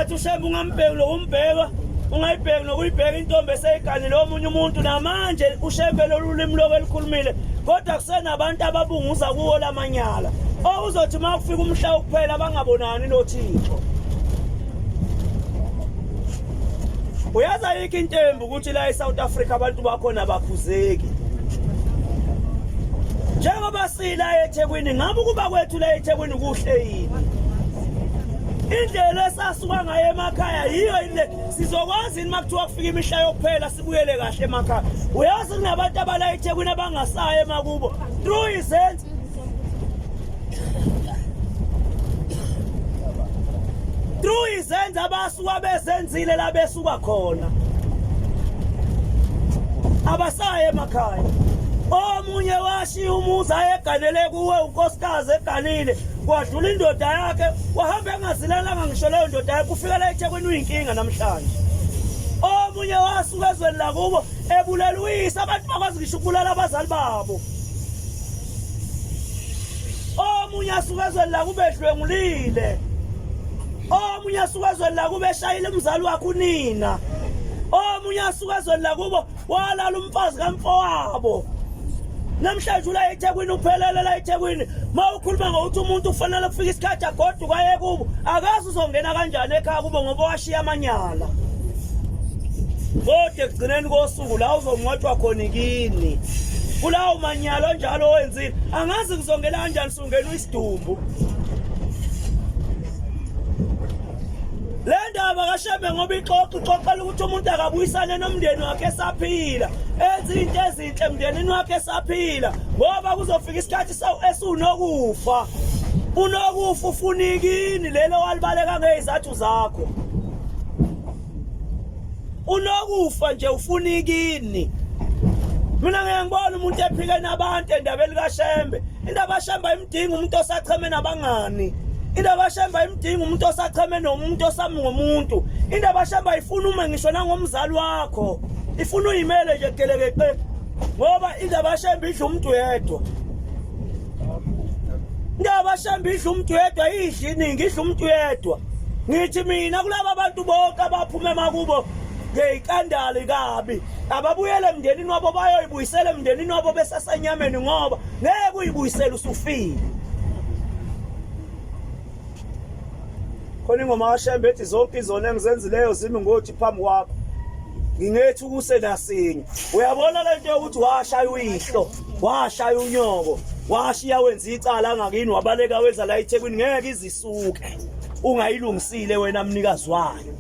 ngathi ushembe ungambheki lokumbheka ungayibheki nokuyibheka intombi eseyiganile omunye umuntu namanje ushembe lolulimi lokho elikhulumile kodwa kusenabantu ababunguza kuwo lamanyala uzothi uma kufika umhla ukuphela bangabonani noThixo. Uyazi ayikho intembu ukuthi la eSouth Africa abantu bakhona abakhuzeki. Njengoba sila eThekwini ngabe kuba kwethu la eThekwini kuhle yini? Indlela esasuka ngayo emakhaya yiyo ile sizokwazi ini makuthiwa kufika imihla yokuphela sibuyele kahle emakhaya. Uyazi kunabantu abala eThekwini abangasaya emakubo through izenzo izenzo abasuka bezenzile la besuka khona abasaya emakhaya. Omunye washiya umuzi ayeganele kuwe unkosikazi eganile kwadlula indoda yakhe wahamba engazilalanga ngisho leyo ndoda yakhe kufika la eThekwini uyinkinga namhlanje. Omunye wasuka ezweni lakubo ebulela uyise abantu bakwazi ngisho ukubulala abazali babo. Omunye asuka ezweni lakubo edlwengulile. Omunye asuka ezweni lakubo eshayile umzali wakhe unina. Omunye asuka ezweni lakubo walala umfazi kamfowabo. Namhlanje la eThekwini uphelele la eThekwini mawukhuluma ngokuthi umuntu ufanele kufika isikhathi agoduka kwaye kubo akazi uzongena kanjani ekhaya kubo ngoba washiya amanyala. Kodwa ekugcineni kosuku la uzongcwatshwa khona ikini kulawo manyala njalo wenzile angazi kuzongena kanjani sungena isidumbu. Le ndaba kaShembe ngoba ixoxela ukuthi umuntu akabuyisane nomndeni wakhe esaphila enze into ezinhle emndenini wakhe esaphila ngoba kuzofika isikhathi esunokufa. Unokufa ufuna ikini lelo walibaleka ngezathu zakho. Unokufa nje ufuna ikini. Mina ngeke ngibone umuntu ephike nabantu endabeni kaShembe. Indaba kaShembe ayimdingi umuntu osacheme nabangani. Indaba kaShembe ayimdingi umuntu osacheme nomuntu osami ngomuntu. Indaba kaShembe ayifuna uma ngisho nangomzali wakho. Ifuna uyimele nje gelekeke ngoba indaba kaShembe idla umuntu yedwa. Indaba kaShembe idla umuntu yedwa idla iningi idla umuntu yedwa. Ngithi mina kulabo abantu bonke abaphuma emakubo ngeyikandali kabi ababuyele emndenini wabo bayoyibuyisela emndenini wabo besasenyameni ngoba ngeke uyibuyisela usufile. Khona ingoma kaShembe ethi zonke izona engizenzileyo zimi ngothi phambi kwakho ngingethi ukuse nasinye. Uyabona lento yokuthi washaya uyihlo washaya unyoko washiya wenza icala ngakini wabaleka wenza la eThekwini ngeke izisuke ungayilungisile wena mnikazi wayo.